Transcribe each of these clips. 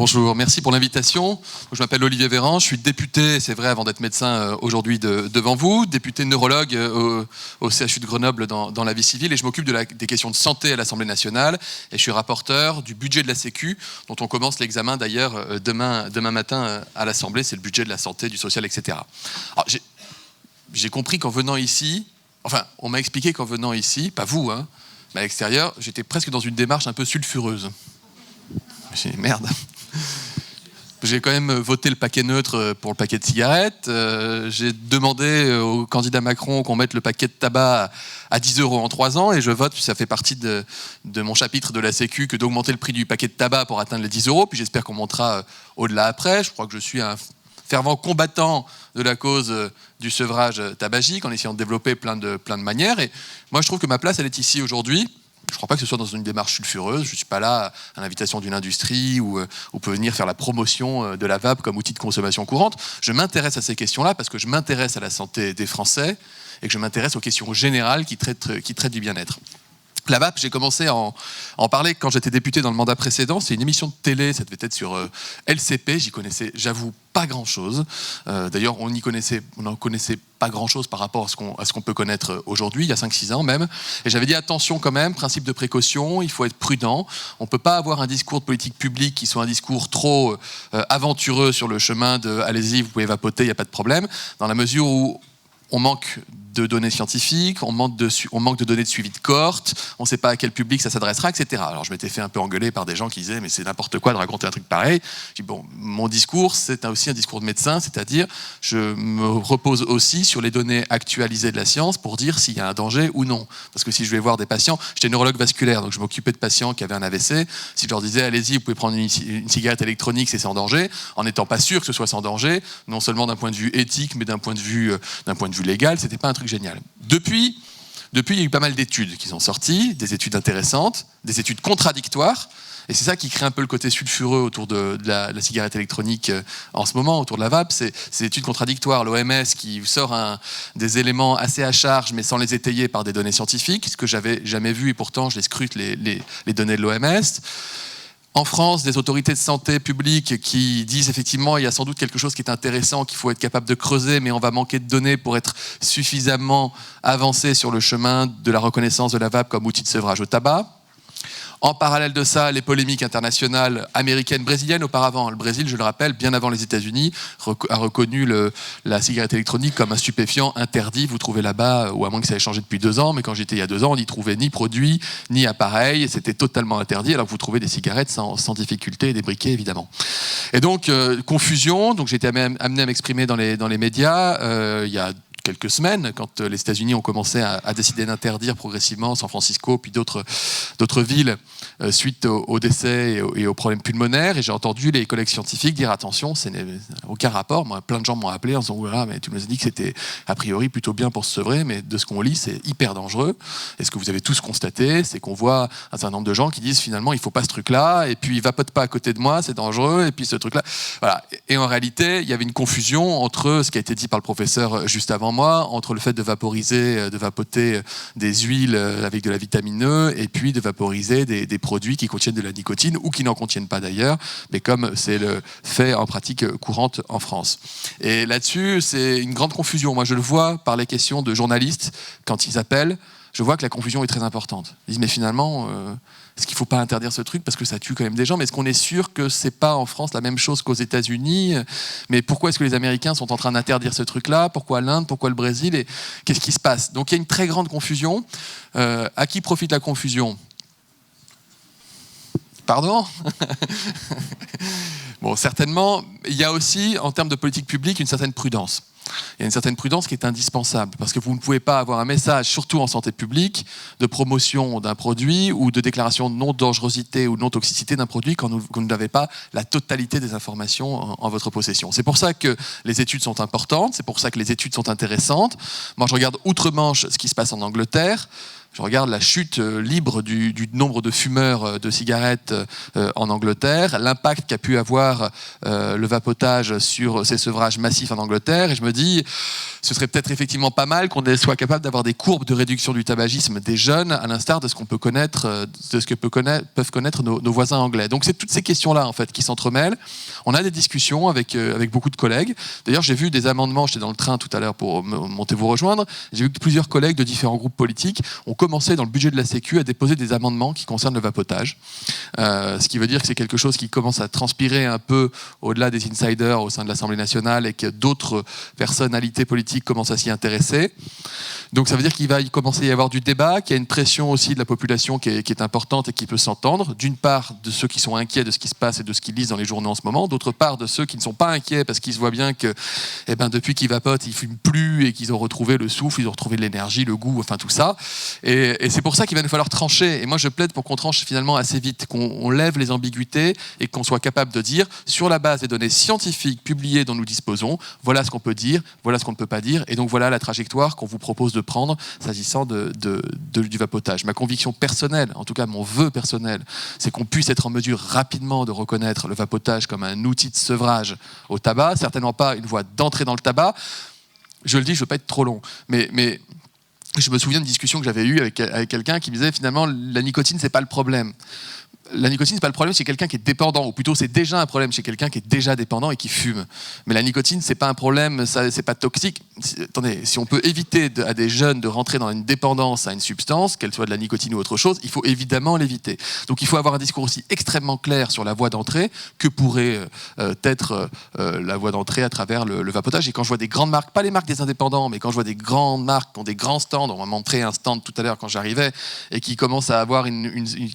Bonjour, merci pour l'invitation. Je m'appelle Olivier Véran, je suis député, c'est vrai, avant d'être médecin aujourd'hui devant vous, député neurologue au CHU de Grenoble dans la vie civile, et je m'occupe des questions de santé à l'Assemblée nationale, et je suis rapporteur du budget de la Sécu, dont on commence l'examen d'ailleurs demain matin à l'Assemblée, c'est le budget de la santé, du social, etc. Alors, j'ai compris qu'en venant ici, enfin, on m'a expliqué qu'en venant ici, pas vous, hein, mais à l'extérieur, j'étais presque dans une démarche un peu sulfureuse. J'ai dit, merde. J'ai quand même voté le paquet neutre pour le paquet de cigarettes. J'ai demandé au candidat Macron qu'on mette le paquet de tabac à 10 € en 3 ans, et je vote, puis ça fait partie de mon chapitre de la Sécu que d'augmenter le prix du paquet de tabac pour atteindre les 10 €, puis j'espère qu'on montera au-delà après. Je crois que je suis un fervent combattant de la cause du sevrage tabagique, en essayant de développer plein de manières. Et moi, je trouve que ma place, elle est ici aujourd'hui. Je ne crois pas que ce soit dans une démarche sulfureuse. Je ne suis pas là à l'invitation d'une industrie où on peut venir faire la promotion de la vape comme outil de consommation courante. Je m'intéresse à ces questions-là parce que je m'intéresse à la santé des Français et que je m'intéresse aux questions générales qui traitent du bien-être. La vape, j'ai commencé à en parler quand j'étais député dans le mandat précédent. C'est une émission de télé, ça devait être sur LCP. J'y connaissais, j'avoue, pas grand-chose. D'ailleurs, on n'en connaissait pas grand-chose par rapport à ce qu'on peut connaître aujourd'hui, il y a 5-6 ans même. Et j'avais dit attention quand même, principe de précaution, il faut être prudent. On ne peut pas avoir un discours de politique publique qui soit un discours trop aventureux sur le chemin de « allez-y, vous pouvez vapoter, il n'y a pas de problème », dans la mesure où on manque de données scientifiques, on manque de données de suivi de cohorte, on ne sait pas à quel public ça s'adressera, etc. Alors je m'étais fait un peu engueuler par des gens qui disaient « mais c'est n'importe quoi de raconter un truc pareil ». Je dis « bon, mon discours, c'est aussi un discours de médecin, c'est-à-dire je me repose aussi sur les données actualisées de la science pour dire s'il y a un danger ou non. Parce que si je vais voir des patients, j'étais neurologue vasculaire, donc je m'occupais de patients qui avaient un AVC, si je leur disais « allez-y, vous pouvez prendre une cigarette électronique, c'est sans danger », en n'étant pas sûr que ce soit sans danger, non seulement d'un point de vue éthique, mais d'un point de vue légal, c'était pas un truc génial. Depuis, il y a eu pas mal d'études qui sont sorties, des études intéressantes, des études contradictoires, et c'est ça qui crée un peu le côté sulfureux autour de la cigarette électronique en ce moment, autour de la vape, c'est ces études contradictoires. L'OMS qui sort des éléments assez à charge, mais sans les étayer par des données scientifiques, ce que j'avais jamais vu, et pourtant je les scrute les données de l'OMS. En France, des autorités de santé publique qui disent effectivement il y a sans doute quelque chose qui est intéressant, qu'il faut être capable de creuser, mais on va manquer de données pour être suffisamment avancé sur le chemin de la reconnaissance de la vape comme outil de sevrage au tabac. En parallèle de ça, les polémiques internationales américaines, brésiliennes auparavant. Le Brésil, je le rappelle, bien avant les États-Unis, a reconnu la cigarette électronique comme un stupéfiant interdit. Vous trouvez là-bas, ou à moins que ça ait changé depuis 2 ans, mais quand j'étais il y a 2 ans, on n'y trouvait ni produit, ni appareil. C'était totalement interdit, alors que vous trouvez des cigarettes sans difficulté, des briquets évidemment. Et donc, confusion. Donc, j'ai été amené à m'exprimer dans les médias il y a quelques semaines, quand les États-Unis ont commencé à décider d'interdire progressivement San Francisco, puis d'autres villes, suite aux décès et aux problèmes pulmonaires. Et j'ai entendu les collègues scientifiques dire attention, ce n'est aucun rapport. Moi, plein de gens m'ont appelé en disant oulala, mais tu nous as dit que c'était a priori plutôt bien pour se sevrer, mais de ce qu'on lit, c'est hyper dangereux. Et ce que vous avez tous constaté, c'est qu'on voit un certain nombre de gens qui disent finalement il faut pas ce truc-là, et puis vapote pas à côté de moi, c'est dangereux, et puis ce truc-là. Voilà. Et en réalité, il y avait une confusion entre ce qui a été dit par le professeur juste avant moi, entre le fait de vapoter des huiles avec de la vitamine E et puis de vaporiser des produits qui contiennent de la nicotine ou qui n'en contiennent pas d'ailleurs, mais comme c'est le fait en pratique courante en France. Et là-dessus, c'est une grande confusion. Moi, je le vois par les questions de journalistes quand ils appellent. Je vois que la confusion est très importante. Ils disent, mais finalement, est-ce qu'il ne faut pas interdire ce truc parce que ça tue quand même des gens? Mais est-ce qu'on est sûr que ce n'est pas en France la même chose qu'aux États-Unis? Mais pourquoi est-ce que les Américains sont en train d'interdire ce truc-là? Pourquoi l'Inde? Pourquoi le Brésil? Et qu'est-ce qui se passe? Donc il y a une très grande confusion. À qui profite la confusion? Pardon? Bon, certainement, il y a aussi, en termes de politique publique, une certaine prudence. Il y a une certaine prudence qui est indispensable, parce que vous ne pouvez pas avoir un message, surtout en santé publique, de promotion d'un produit ou de déclaration de non-dangerosité ou non-toxicité d'un produit quand vous n'avez pas la totalité des informations en votre possession. C'est pour ça que les études sont importantes, c'est pour ça que les études sont intéressantes. Moi, je regarde outre-Manche ce qui se passe en Angleterre. Je regarde la chute libre du nombre de fumeurs de cigarettes en Angleterre, l'impact qu'a pu avoir le vapotage sur ces sevrages massifs en Angleterre, et je me dis, ce serait peut-être effectivement pas mal qu'on soit capable d'avoir des courbes de réduction du tabagisme des jeunes, à l'instar de ce qu'on peut connaître, de ce que peuvent connaître nos voisins anglais. Donc c'est toutes ces questions-là en fait qui s'entremêlent. On a des discussions avec beaucoup de collègues. D'ailleurs, j'ai vu des amendements. J'étais dans le train tout à l'heure pour monter vous rejoindre. J'ai vu que plusieurs collègues de différents groupes politiques ont commencé dans le budget de la Sécu à déposer des amendements qui concernent le vapotage. Ce qui veut dire que c'est quelque chose qui commence à transpirer un peu au-delà des insiders au sein de l'Assemblée nationale et que d'autres personnalités politiques commencent à s'y intéresser. Donc ça veut dire qu'il va y commencer à y avoir du débat, qu'il y a une pression aussi de la population qui est importante et qui peut s'entendre. D'une part, de ceux qui sont inquiets de ce qui se passe et de ce qu'ils lisent dans les journaux en ce moment. D'autre part, de ceux qui ne sont pas inquiets parce qu'ils se voient bien que depuis qu'ils vapotent, ils ne fument plus et qu'ils ont retrouvé le souffle, ils ont retrouvé l'énergie, le goût, enfin tout ça. Et c'est pour ça qu'il va nous falloir trancher. Et moi, je plaide pour qu'on tranche finalement assez vite, qu'on lève les ambiguïtés et qu'on soit capable de dire, sur la base des données scientifiques publiées dont nous disposons, voilà ce qu'on peut dire, voilà ce qu'on ne peut pas dire. Et donc voilà la trajectoire qu'on vous propose de prendre s'agissant du vapotage. Ma conviction personnelle, en tout cas mon vœu personnel, c'est qu'on puisse être en mesure rapidement de reconnaître le vapotage comme un outil de sevrage au tabac, certainement pas une voie d'entrée dans le tabac. Je le dis, je ne veux pas être trop long, mais je me souviens d'une discussion que j'avais eue avec quelqu'un qui me disait finalement la nicotine, c'est pas le problème. La nicotine, c'est pas le problème chez quelqu'un qui est dépendant, ou plutôt c'est déjà un problème chez quelqu'un qui est déjà dépendant et qui fume. Mais la nicotine, c'est pas un problème, c'est pas toxique. Attendez, si on peut éviter à des jeunes de rentrer dans une dépendance à une substance, qu'elle soit de la nicotine ou autre chose, il faut évidemment l'éviter. Donc il faut avoir un discours aussi extrêmement clair sur la voie d'entrée que pourrait être la voie d'entrée à travers le vapotage. Et quand je vois des grandes marques, pas les marques des indépendants, mais quand je vois des grandes marques qui ont des grands stands, on m'a montré un stand tout à l'heure quand j'arrivais, et qui commencent à avoir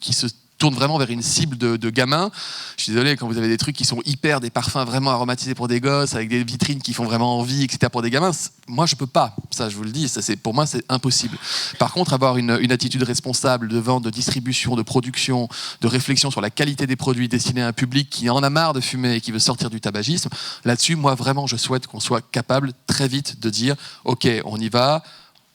qui se tourne vraiment vers une cible de gamins. Je suis désolé, quand vous avez des trucs qui sont hyper, des parfums vraiment aromatisés pour des gosses, avec des vitrines qui font vraiment envie, etc. pour des gamins, moi je peux pas. Ça, je vous le dis, pour moi c'est impossible. Par contre, avoir une attitude responsable de vente, de distribution, de production, de réflexion sur la qualité des produits destinés à un public qui en a marre de fumer et qui veut sortir du tabagisme, là-dessus, moi vraiment, je souhaite qu'on soit capable très vite de dire « Ok, on y va ».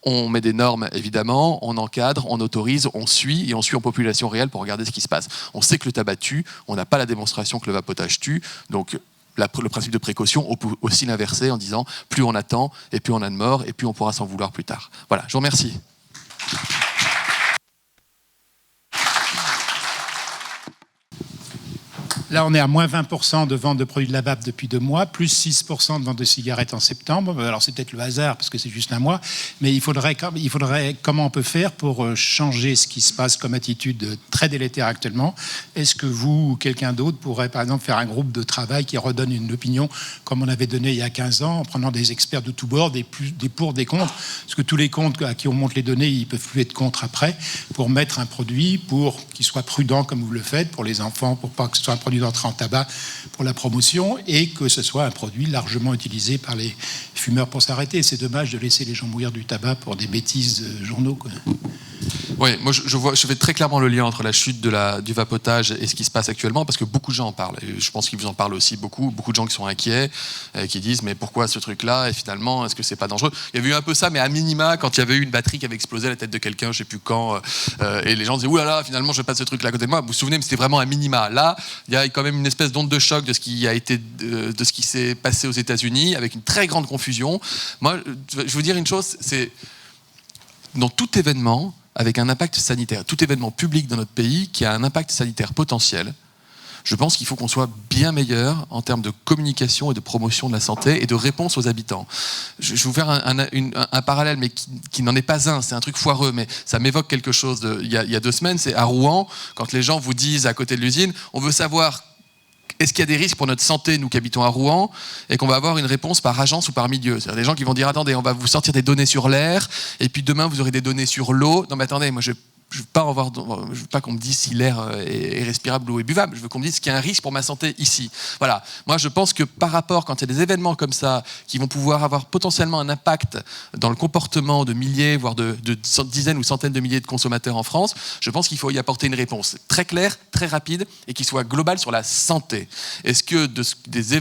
On met des normes, évidemment, on encadre, on autorise, on suit, et on suit en population réelle pour regarder ce qui se passe. On sait que le tabac tue, on n'a pas la démonstration que le vapotage tue, donc le principe de précaution, on peut aussi l'inverser en disant plus on attend, et plus on a de morts, et plus on pourra s'en vouloir plus tard. Voilà, je vous remercie. Là, on est à moins 20% de vente de produits de la vape depuis 2 mois, plus 6% de vente de cigarettes en septembre. Alors, c'est peut-être le hasard, parce que c'est juste un mois, mais il faudrait comment on peut faire pour changer ce qui se passe comme attitude très délétère actuellement. Est-ce que vous ou quelqu'un d'autre pourrait, par exemple, faire un groupe de travail qui redonne une opinion, comme on avait donné il y a 15 ans, en prenant des experts de tous bords, des pour, des contre, parce que tous les contre à qui on montre les données, ils ne peuvent plus être contre après, pour mettre un produit, pour qu'il soit prudent comme vous le faites, pour les enfants, pour pas que ce soit un produit d'entrée en tabac pour la promotion et que ce soit un produit largement utilisé par les fumeurs pour s'arrêter. C'est dommage de laisser les gens mourir du tabac pour des bêtises de journaux, quoi. Oui, moi je fais très clairement le lien entre la chute du vapotage et ce qui se passe actuellement, parce que beaucoup de gens en parlent. Et je pense qu'ils vous en parlent aussi beaucoup de gens qui sont inquiets, qui disent mais pourquoi ce truc-là, et finalement est-ce que c'est pas dangereux? Il y avait eu un peu ça, mais à minima, quand il y avait eu une batterie qui avait explosé à la tête de quelqu'un, je sais plus quand, et les gens disaient oulala, finalement je passe ce truc-là à côté de moi. Vous vous souvenez, mais c'était vraiment à minima. Là, il y a quand même une espèce d'onde de choc de ce qui s'est passé aux États-Unis, avec une très grande confusion. Moi, je veux vous dire une chose, c'est dans tout événement avec un impact sanitaire, tout événement public dans notre pays qui a un impact sanitaire potentiel, je pense qu'il faut qu'on soit bien meilleur en termes de communication et de promotion de la santé et de réponse aux habitants. Je vais vous faire un parallèle, mais qui n'en est pas un, c'est un truc foireux, mais ça m'évoque quelque chose il y a 2 semaines, c'est à Rouen, quand les gens vous disent à côté de l'usine, on veut savoir est-ce qu'il y a des risques pour notre santé, nous qui habitons à Rouen, et qu'on va avoir une réponse par agence ou par milieu. C'est-à-dire des gens qui vont dire, attendez, on va vous sortir des données sur l'air, et puis demain, vous aurez des données sur l'eau. Non, mais attendez, moi, je veux pas qu'on me dise si l'air est respirable ou est buvable. Je veux qu'on me dise qu'il y a un risque pour ma santé ici. Voilà. Moi, je pense que par rapport, quand il y a des événements comme ça, qui vont pouvoir avoir potentiellement un impact dans le comportement de milliers, voire de dizaines ou centaines de milliers de consommateurs en France, je pense qu'il faut y apporter une réponse très claire, très rapide, et qui soit globale sur la santé. Est-ce que des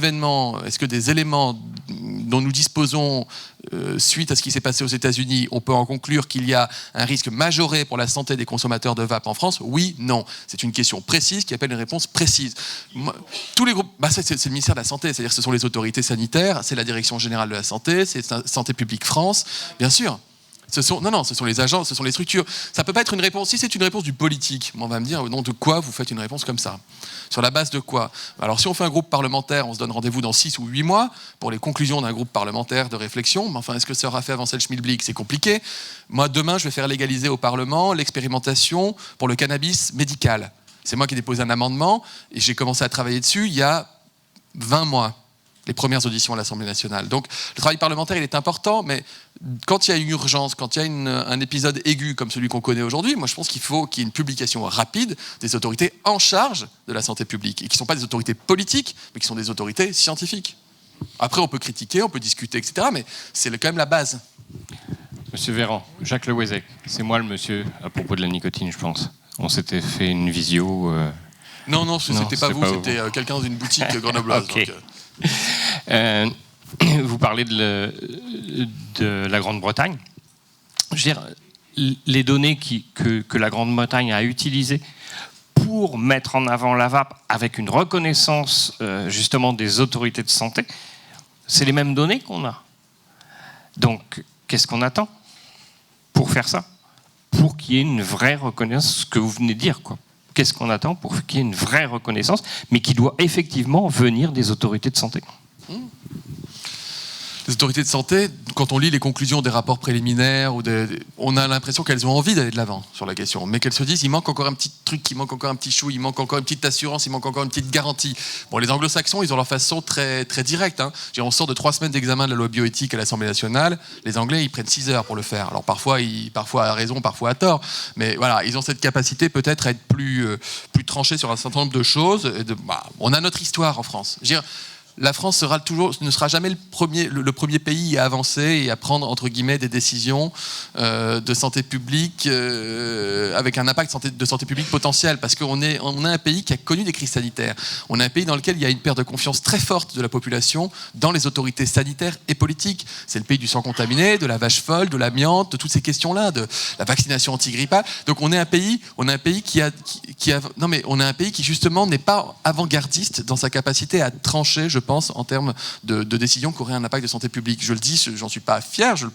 éléments dont nous disposons suite à ce qui s'est passé aux États-Unis, on peut en conclure qu'il y a un risque majoré pour la santé des consommateurs de vape en France? Oui, non. C'est une question précise qui appelle une réponse précise. Tous les groupes, c'est le ministère de la Santé, c'est-à-dire que ce sont les autorités sanitaires, c'est la Direction générale de la santé, c'est Santé publique France, bien sûr. Ce sont les agences, ce sont les structures. Ça peut pas être une réponse. Si c'est une réponse du politique, on va me dire au nom de quoi vous faites une réponse comme ça? Sur la base de quoi? Alors si on fait un groupe parlementaire, on se donne rendez-vous dans 6 ou 8 mois pour les conclusions d'un groupe parlementaire de réflexion. Mais enfin, est-ce que ça aura fait avancer le schmilblick? C'est compliqué. Moi, demain, je vais faire légaliser au Parlement l'expérimentation pour le cannabis médical. C'est moi qui ai déposé un amendement et j'ai commencé à travailler dessus il y a 20 mois. Les premières auditions à l'Assemblée nationale. Donc le travail parlementaire, il est important, mais quand il y a une urgence, quand il y a un épisode aigu comme celui qu'on connaît aujourd'hui, moi je pense qu'il faut qu'il y ait une publication rapide des autorités en charge de la santé publique, et qui ne sont pas des autorités politiques, mais qui sont des autorités scientifiques. Après, on peut critiquer, on peut discuter, etc., mais c'est quand même la base. Monsieur Véran, Jacques Le Wezec, c'est moi le monsieur à propos de la nicotine, je pense. On s'était fait une visio... Non, c'était pas vous, c'était quelqu'un dans une boutique grenobloise. Okay. Donc, vous parlez de la Grande-Bretagne. Je veux dire, les données que la Grande-Bretagne a utilisées pour mettre en avant la vape avec une reconnaissance justement des autorités de santé, c'est les mêmes données qu'on a. Donc, qu'est-ce qu'on attend pour faire ça? Pour qu'il y ait une vraie reconnaissance, ce que vous venez de dire, quoi. Qu'est-ce qu'on attend pour qu'il y ait une vraie reconnaissance, mais qui doit effectivement venir des autorités de santé? Les autorités de santé, quand on lit les conclusions des rapports préliminaires, on a l'impression qu'elles ont envie d'aller de l'avant sur la question, mais qu'elles se disent il manque encore un petit truc, il manque encore un petit chou, il manque encore une petite assurance, il manque encore une petite garantie. Bon, les anglo-saxons, ils ont leur façon très, très directe. Hein. On sort de 3 semaines d'examen de la loi bioéthique à l'Assemblée nationale, les Anglais, ils prennent 6 heures pour le faire. Alors parfois à raison, parfois à tort, mais voilà, ils ont cette capacité peut-être à être plus tranchés sur un certain nombre de choses. On a notre histoire en France. Je veux dire, la France ne sera jamais le premier pays à avancer et à prendre, entre guillemets, des décisions de santé publique avec un impact de santé publique potentiel, parce qu'on a un pays qui a connu des crises sanitaires. On a un pays dans lequel il y a une perte de confiance très forte de la population dans les autorités sanitaires et politiques. C'est le pays du sang contaminé, de la vache folle, de l'amiante, de toutes ces questions-là, de la vaccination antigrippale. Donc on est un pays qui justement n'est pas avant-gardiste dans sa capacité à trancher, je pense, en termes de décisions qui auraient un impact de santé publique. Je le dis, j'en suis pas fier, je le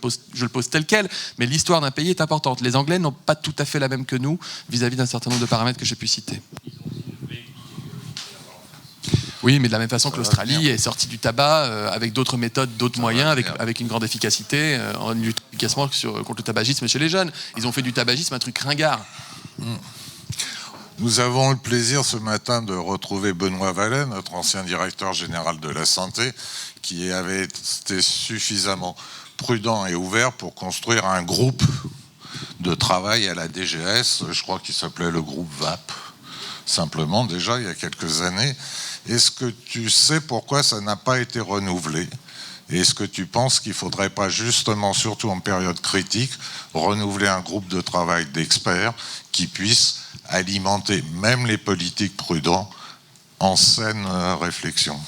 pose tel quel, mais l'histoire d'un pays est importante. Les Anglais n'ont pas tout à fait la même que nous vis-à-vis d'un certain nombre de paramètres que j'ai pu citer. Oui, mais de la même façon que l'Australie est sortie du tabac avec d'autres méthodes, d'autres moyens, avec une grande efficacité en lutte efficacement contre le tabagisme chez les jeunes. Ils ont fait du tabagisme un truc ringard. Nous avons le plaisir ce matin de retrouver Benoît Vallet, notre ancien directeur général de la santé, qui avait été suffisamment prudent et ouvert pour construire un groupe de travail à la DGS, je crois qu'il s'appelait le groupe VAP, simplement déjà il y a quelques années. Est-ce que tu sais pourquoi ça n'a pas été renouvelé ? Et est-ce que tu penses qu'il ne faudrait pas justement, surtout en période critique, renouveler un groupe de travail d'experts qui puisse alimenter même les politiques prudents en saine réflexion?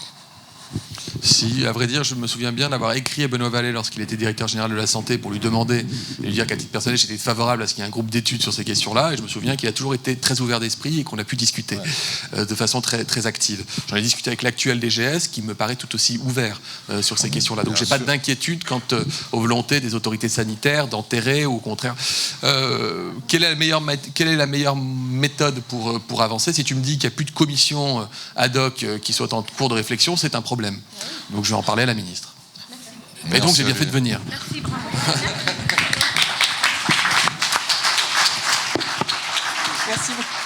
Si, à vrai dire, je me souviens bien d'avoir écrit à Benoît Vallet lorsqu'il était directeur général de la santé pour lui demander et lui dire qu'à titre personnel, j'étais favorable à ce qu'il y ait un groupe d'études sur ces questions-là. Et je me souviens qu'il a toujours été très ouvert d'esprit et qu'on a pu discuter de façon très, très active. J'en ai discuté avec l'actuel DGS qui me paraît tout aussi ouvert sur ces questions-là. Donc, je n'ai pas d'inquiétude quant aux volontés des autorités sanitaires d'enterrer ou au contraire. Quelle est la meilleure méthode pour avancer? Si tu me dis qu'il n'y a plus de commission ad hoc qui soit en cours de réflexion, c'est un problème. Donc je vais en parler à la ministre. Et donc j'ai bien fait de venir. Merci, bravo. Merci beaucoup.